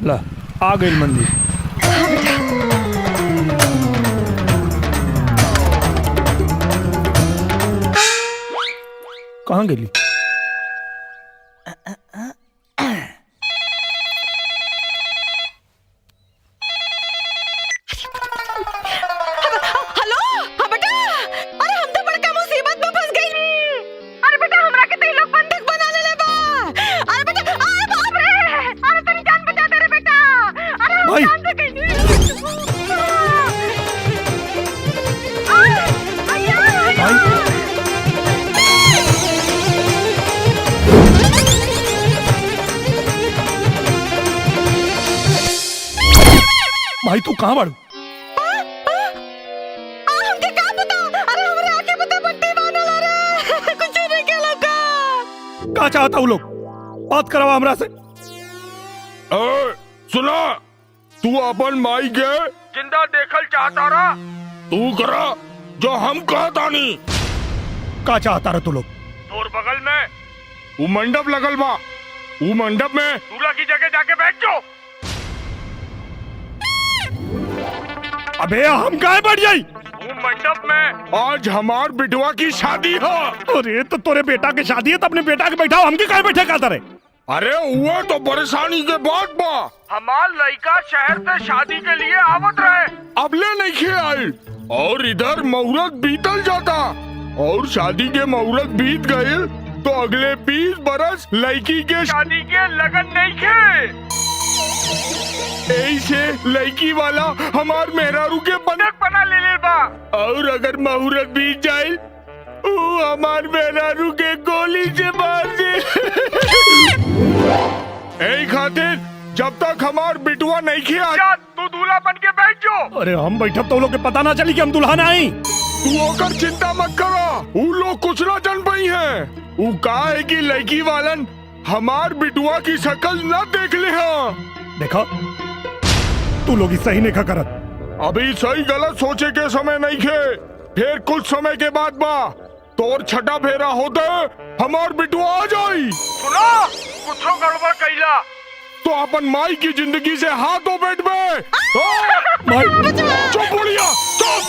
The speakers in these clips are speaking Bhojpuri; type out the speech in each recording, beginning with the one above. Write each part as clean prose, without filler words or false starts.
ला आ गई मंदिर। कहाँ गेली? हेलो, हाँ बेटा, अरे हम तो बड़का मुसीबत में फंस गई। अरे बेटा हमरा के लोग बंधक बना ले बा। अरे बेटा, अरे बाप रे, अरे तेरी जान बचा दे रे बेटा। अरे हम भाई। जान से गई। भाई तू कहाँ बाड़ू? हमके का पता? अरे हमरे आके पता बंटी बानल रे। कुछ नहीं के लगा। क्या चाहता हूँ लोग? बात करावा हमरा से। सुना, तू अपन माई के जिंदा देखल चाहता रहा, तू करा जो हम कहता नहीं। क्या चाहता रहा तू लोग? तोर बगल में वो मंडप लगल बा, वो मंडप में दूल्हा की जगह जाके बैठ जाओ। अबे हम काहे बैठ जाई? वो मंडप में आज हमार बिटवा की शादी है। अरे तो तोरे बेटा की शादी है तो अपने बेटा के बैठाओ, हमके काहे बैठे कहता रे? अरे हुआ तो परेशानी के बाद बा, हमार लड़का शहर से शादी के लिए आवत रहे, अबले नहीं खे आए और इधर मुहूर्त बीतल जाता और शादी के मुहूर्त बीत गए तो अगले 20 बरस लड़की के शादी के लगन नहीं खे। ऐसे लड़की वाला हमार मेहरारू के बंधक बना ले बा और अगर मुहूर्त बीत जाए वो हमार मेहरारू के गोली से मार दे। ऐ खातिर जब तक हमार बिटुआ नहीं खिया तू दूल्हा बन के बैठ जाओ। अरे हम बैठब तो लोग के पता ना चली कि हम दुल्हन आई। तू होकर चिंता मत करो, वो लोग कुछ ना जान पाई है। वो कहा है कि लड़की वालन हमार बिटुआ की शक्ल न देख ले। हाँ देखा तू लोग सही नहीं खा करत। अभी सही गलत सोचे के समय नहीं खे, फिर कुछ समय के बाद बा तोर छठा फेरा होते हमार बिटुआ आ जाई। सुना, कुछ गड़बड़ कैला तो अपन माई की जिंदगी से हाथों बैठ में। चुप बोलिया, चुप।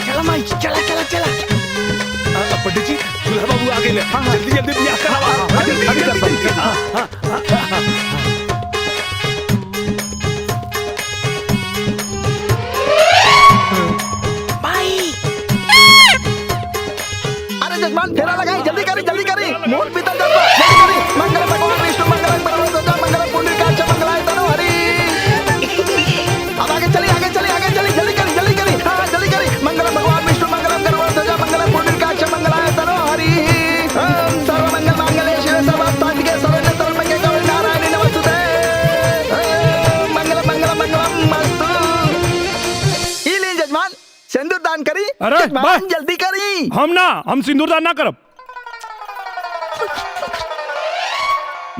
चला माई, चला चला चला। पंडित जी, दूल्हा बाबू आ गए। जल्दी जल्दी ब्याह करावा। भाई, अरे जजमान फेरा लगाई, जल्दी करी जल्दी करी। मोर पीतल जल्दी करी। मंगल भगवान विष्णु मंगल परमेश्वर मंगल पुण्यकांच मंगलाय तनो हरि। अब आगे चली आगे चली आगे चली, जल्दी करी जल्दी करी। हाँ जल्दी करी। मंगल भगवान विष्णु मंगल परमेश्वर मंगल पुण्यकांच मंगलाय तनो हरि। ओम सर्व मंगल मांगल्ये शिवे सर्वार्थसाधिके शरण्ये त्र्यंबके गौरी नारायणी नमोस्तुते। मंगल मंगल मंगलम अस्तु। ई लीजिए जजमान, सिंदूर दान करी। अरे, जजमान बस। जल्दी करी। हम सिंदूर दान ना करब।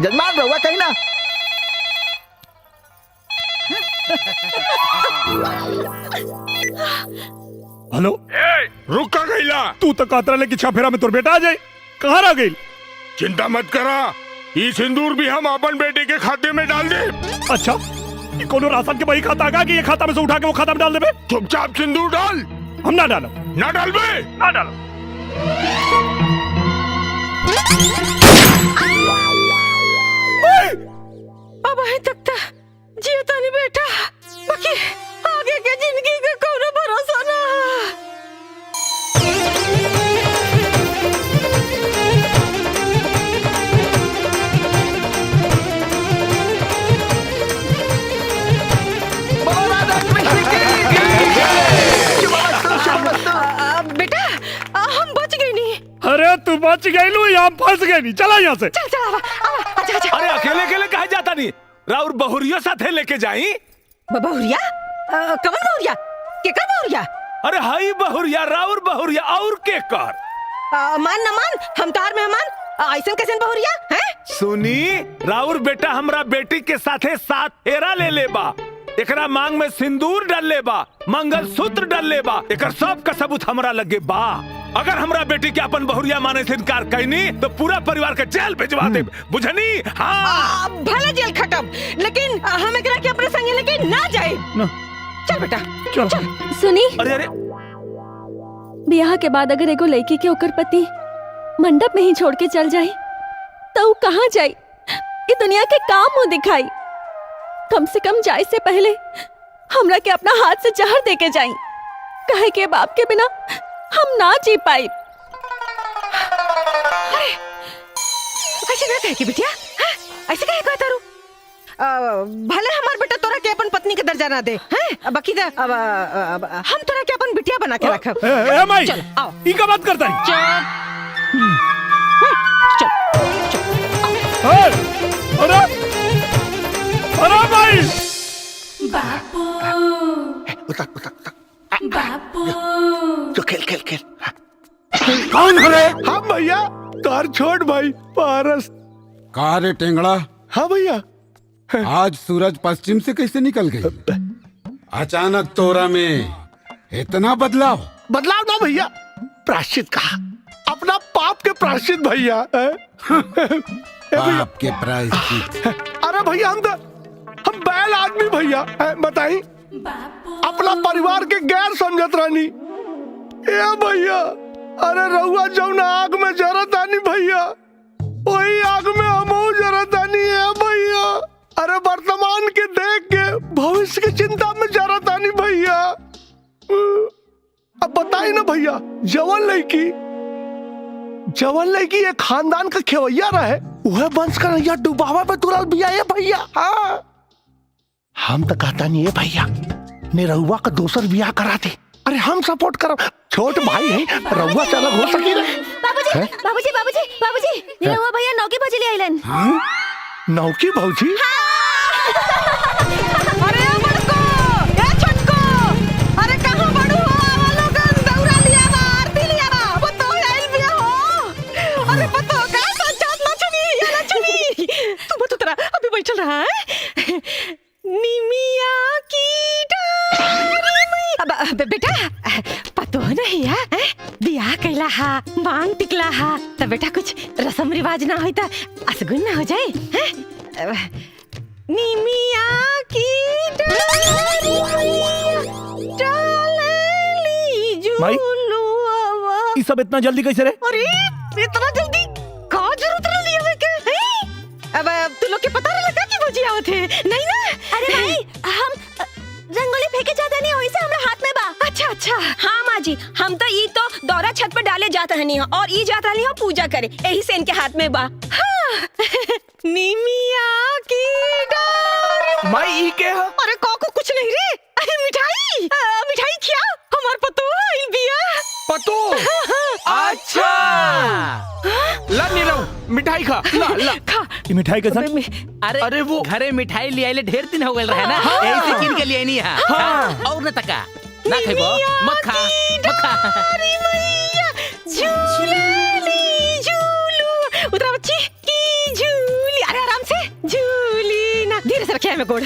जजमान रहुआ कहीं ना। हेलो, रुक का गईला। तू तो कहता रहे कि छह फेरा में तोर बेटा आ जाए, कहाँ रह गई? चिंता मत करा, ये सिंदूर भी हम अपन बेटे के खाते में डाल दे। अच्छा, ये कोनो राशन के वही खाता आगा कि ये खाता में से उठा के वो खाता में डाल देबे? चुपचाप सिंदूर डाल। हम ना डालब। ना डाल बे, ना डाल। अब अभी तक तो जियता नहीं बेटा, बाकी आगे के जिंदगी का कोनो भरोसा ना। बोलो राधा कृष्ण की जय। शुभमस्तु शुभमस्तु। बेटा हम बच गई नहीं। अरे तू बच गई लू, यहाँ फंस गई नहीं। चला यहाँ से। चल चल अच्छा अच्छा। अरे अकेले अकेले कहा जाता नहीं, राउर बहुरिया साथे लेके जाई। बहुरिया? कमल बहुरिया? केकर बहुरिया? अरे हाई बहुरिया, राउर बहुरिया और के कर। मान न मान, हम तार मेहमान, ऐसन कैसन बहुरिया हैं? सुनी, राउर बेटा हमरा बेटी के साथे 7 फेरा ले ले बा। एकरा मांग में सिंदूर डल ले बा, मंगलसूत्र डल ले बा। एकर सब का सबूत हमरा लगे बा। अगर हमरा बेटी के अपन बहुरिया माने से इनकार कैनी तो पूरा परिवार के जेल भिजवा दे, बुझनी? हाँ भले जेल खटब, लेकिन हम एकरा के अपने संगे लेके ना जाए। चल बेटा चल। सुनी, अरे अरे ब्याह के बाद अगर एगो लड़की के ओकर पति मंडप में ही छोड़ के चल जाए तो वो कहाँ जाए? ये दुनिया के काम मुंह दिखाई। कम से कम जाए से पहले हमरा के अपना हाथ से जहर दे के जाए, कहे के बाप के बिना हम ना जी पाई। ऐसे ना कहे कि बिटिया, ऐसे कहे कहता रू? भले हमार बेटा तोरा के अपन पत्नी के दर्जा ना दे, हैं? बाकी तो अब हम तोरा के अपन बिटिया बना के रखब। ए माई, चल आओ। ई का बात करता है? चल अरे अरे भाई, बापू तो खेल। कौन है रे? हम भैया तार छोट भाई पारस। कहा रे टेंगड़ा, हाँ भैया। आज सूरज पश्चिम से कैसे निकल गई? अचानक तोरा में इतना बदलाव ना भैया, प्रायश्चित कहा, अपना पाप के प्रायश्चित भैया। पाप के प्रायश्चित? अरे भैया हम बैल आदमी भैया, बताई अपना परिवार के गैर समझत रानी। ए भैया, अरे रहुआ जौन आग में जरतानी भैया, वही आग में हमहू जरतानी है भैया। अरे वर्तमान के देख के भविष्य की चिंता में जरतानी भैया। अब बताई ना भैया, जवन लड़की एक खानदान का खेवैया रहे, वह वंश का नैया डुबावा पे तुरल बिया है भैया। हाँ, हम तो कहता नहीं है भैया, निरहुआ का दूसर बियाह करा दे। अरे हम सपोर्ट करो, छोट भाई है, रहुआ से अलग हो सकी ना। बाबूजी, निरहुआ भैया नौकी भौजी ले आइलन। नौकी भौजी? अरे बड़को, ए छोटको, अरे कहाँ बड़ू हो? आवा लोगन दौरा लिया बा, आरती लिया बा, वो तो आइल बिया हो। अरे पतो का सच्चात ना छनी, या ना छनी। तू बत उतरा, अभी बैठल रहा है। निमिया की डारी। अब बेटा पतो नहीं है, बियाह कैला हा, मांग टिकला हा, तो बेटा कुछ रस्म रिवाज ना होई त असगुन ना हो जाए, हैं? निमिया की डाली झूलुआ। ये सब इतना जल्दी कैसे रे? अरे इतना जल्दी का जरूरत रही है के? अब तू लोग के पता रहा का कि भौजी आवत है? नहीं ना? अरे भाई, हम रंगोली फेंके जाता नहीं, वही से हमरा हाथ में बा। अच्छा। हाँ माँ जी, हम तो ये तो दौरा छत पर डाले जाता नहीं और ये जाता नहीं पूजा करे, यही से इनके हाथ में बा। हाँ। निमिया की डारी। माई के है? अरे काको कुछ नहीं रे, अरे मिठाई खिया, हमार पतो आइल बिया। पतो? अच्छा, ला नीलम, मिठाई खा, ला। खा। ये मिठाई कैसा? अरे वो घरे मिठाई ले आइले, ढेर दिन हो गए रहे ना, यही से किन के लिए नहीं है। और न तका ना खेबो, मत खा। झूलू उतरा बच्ची की झूली। अरे आराम से झूली ना, धीरे से रखे में गोड़।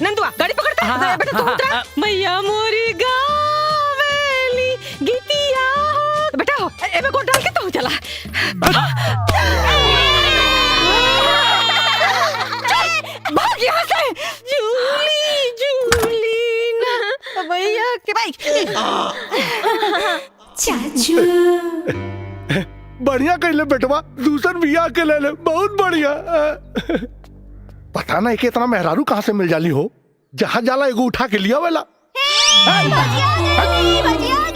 नंदुआ गाड़ी पकड़ता, बेटा तू उतरा। मैया मोरी गावेली गीतिया हो, बेटा हो एबे गोड़ डाल के तो चला। भाग यहाँ से। झूली ना भैया के भाई। चाचू बढ़िया कर ले बेटवा, दूसर बियाह के ले ले, बहुत बढ़िया। पता नहीं कि इतना मेहरारू कहाँ से मिल जाली हो, जहाँ जाला एगो उठा के लिया वाला।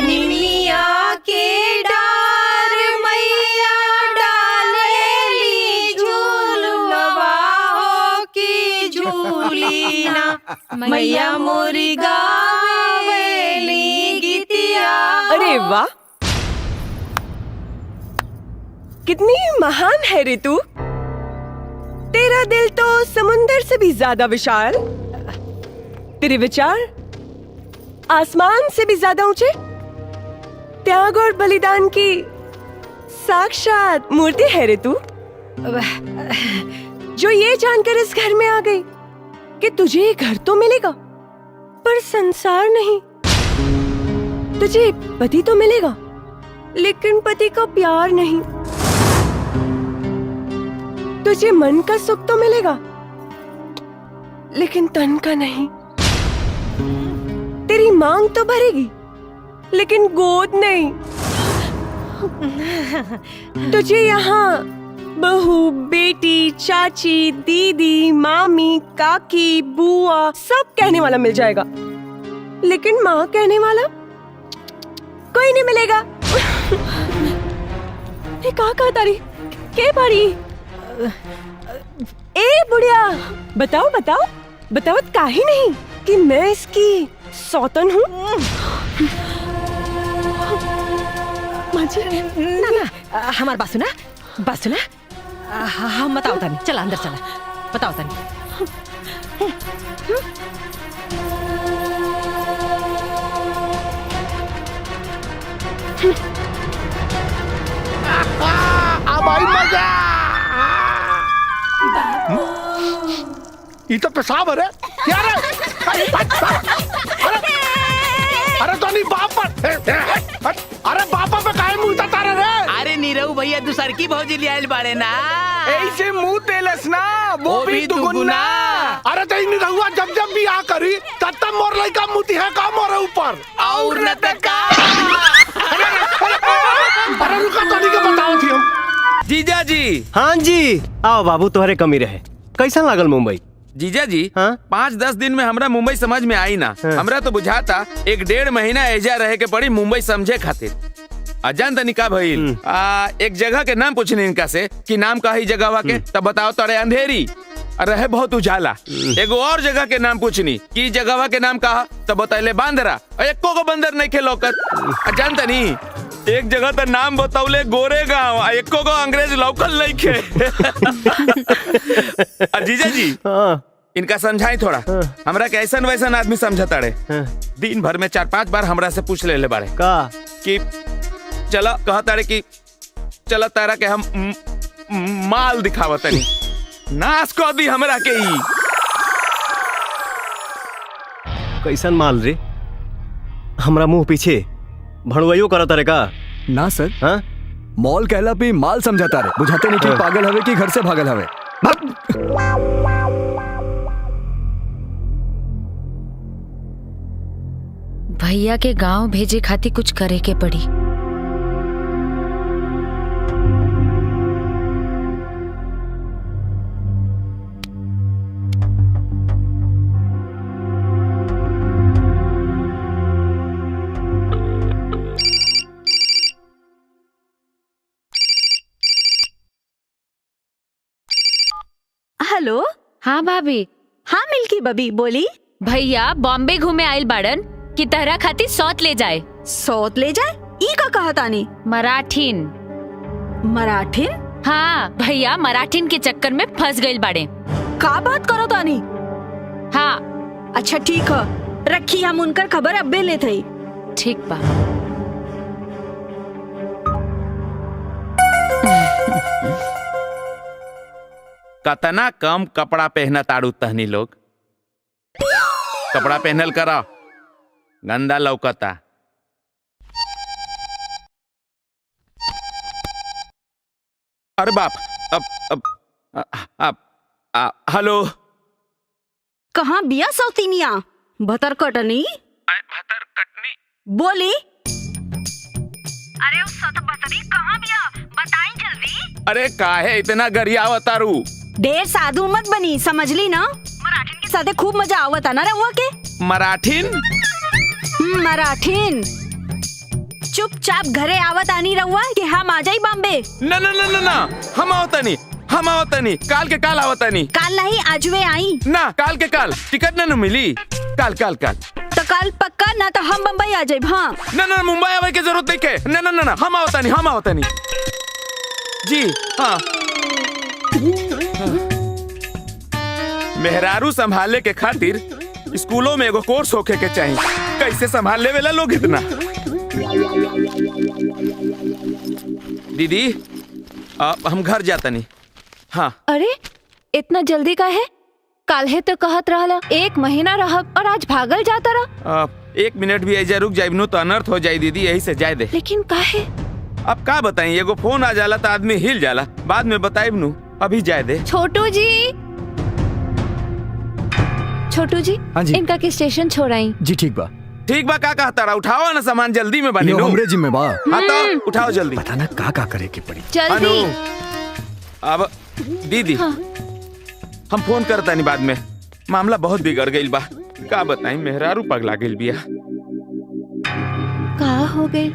निमिया के डार मैया डालेली झूलवा हो की झूली ना, मैया मोरी गावेली गीतिया। अरे वाह, कितनी महान है रे तू। तेरा दिल तो समुंदर से भी ज्यादा विशाल, तेरे विचार आसमान से भी ज्यादा ऊंचे, त्याग और बलिदान की साक्षात मूर्ति है रे तू, जो ये जानकर इस घर में आ गई कि तुझे घर तो मिलेगा पर संसार नहीं, तुझे पति तो मिलेगा लेकिन पति का प्यार नहीं। तुझे मन का सुख तो मिलेगा, लेकिन तन का नहीं। तेरी मांग तो भरेगी, लेकिन गोद नहीं। तुझे यहाँ बहू, बेटी, चाची, दीदी, मामी, काकी, बुआ सब कहने वाला मिल जाएगा, लेकिन माँ कहने वाला कोई नहीं मिलेगा। ये कहा तारी के बारी? ए बुढ़िया, बताओ बताओ बताओ काहे नहीं कि मैं इसकी सौतन हूँ। ना ना हमार बात सुना, हम बताओ तानी, चला अंदर चला, बताओ तानी। अब आई मजा। ये तो पेशाब है रे। क्या रे? अरे तो नहीं बाप पर, अरे बापा पे काहे मुंह तारे रे? अरे नीरव भैया दूसर की भौजी ले आयल बाड़े ना। ऐसे मुंह तेलस ना, वो भी दुगुना। अरे तो इन रहुआ जब जब भी आ करी तब तब मोर लइका मुती है का मोरे ऊपर और न तका। अरे रुका तो नहीं के बताओ थी हम। जीजा जी। हाँ जी, आओ बाबू, तुम्हारे कमी रहे। कैसा लागल मुंबई? जीजा जी, हाँ? 5-10 दिन में हमरा मुंबई समझ में आई ना। हाँ। हमरा तो बुझाता 1-1.5 महीना एजा रहे के पड़ी मुंबई समझे खातिर। अजान तनी का भइल, एक जगह के नाम पूछने इनका से कि नाम का ही जगह के, तब बताओ तड़े अंधेरी रहे बहुत उजाला। एगो और जगह के नाम पूछनी कि जगह के नाम कहा, तब बताइले बांदरा, एको को बंदर नहीं खेलौकत। अजान तनी एक जगह तो नाम बतौले गोरे गांव, एको को अंग्रेज लौकल नहीं खे। जीजा जी, इनका समझाई थोड़ा। हमरा के ऐसन वैसन आदमी समझता रहे। दिन भर में 4-5 बार हमरा से पूछ ले बाड़े का कि चला कहता रहे कि चला तारा के हम माल दिखावत तनी। नाश को दी हमरा के ही। कैसन माल रे? हमरा मुंह पीछे भड़ुआइयो करता रे का? ना सर, हाँ? मॉल कहला पे माल समझाता रे, बुझाते नहीं कि पागल हवे कि घर से भागल हवे। भैया के गांव भेजे खातिर कुछ करे के पड़ी। हेलो। हाँ भाभी। हाँ मिल्की बबी बोली। भैया बॉम्बे घूमे आयल बाड़न कि तहरा खातिर सौत ले जाए। सौत ले जाए? ई का कहा तानी? मराठीन। मराठीन? हाँ भैया मराठीन के चक्कर में फंस गइल बाड़े। का बात करो तानी? हाँ। अच्छा ठीक है, रखी हम उनकर खबर अब्बे ले थई। ठीक बा। कतना कम कपड़ा पहना ताड़ू तहनी लोग। कपड़ा पहनल करा, गंदा लौकता। अरे बाप, अब हेलो। कहाँ बिया सौतीनिया? भतर कटनी? भतर कटनी बोली। अरे उस सतबतरी कहाँ बिया? बताई जल्दी। अरे काहे इतना गरिया अवतारू? ढेर साधु मत बनी, समझली ना? मराठीन के साथे खूब मजा आवता ना रहुआ के। मराठीन? मराठीन चुपचाप घरे आवत आनी रहुआ कि हम आ जाई बॉम्बे। ना ना ना ना ना, हम आवतनी काल के काल आवतनी। काल नहीं आजवे आई ना, काल के काल टिकट ना मिली। काल तो काल पक्का ना, तो हम बम्बई आ जाए। हाँ ना मुंबई आवे के जरूरत नहीं के। ना हम आवतनी जी। हाँ मेहरारू संभाले के खातिर स्कूलों में एगो कोर्स होके के चाहिए। कैसे संभाल ले वेला लोग इतना। दीदी हम घर जाता नहीं। हाँ। अरे इतना जल्दी का है? काल है तो कहत रहला 1 महीना रहब और आज भागल जाता रहा। 1 मिनट भी ऐजा रुक जाइबनु तो अनर्थ हो जाए दीदी, यही से जाए दे। लेकिन काहे? अब का बताई, एगो फोन आ जाला तो आदमी हिल जाला। बाद में बताइब नु, अभी जाए दे। छोटू जी, छोटू जी, हाँ जी। इनका के स्टेशन छोड़ाई। जी ठीक बा। ठीक बा, का कहता रहा, उठाओ ना सामान, जल्दी में बनी नु। हमरे जिम्मे बा। हाँ तो उठाओ जल्दी। पता ना का करे के पड़ी। जल्दी। अब दीदी हम फोन करता नहीं बाद में, मामला बहुत बिगड़ गई बा। का बताई, मेहरारू पगला गेल बिया। का हो गई?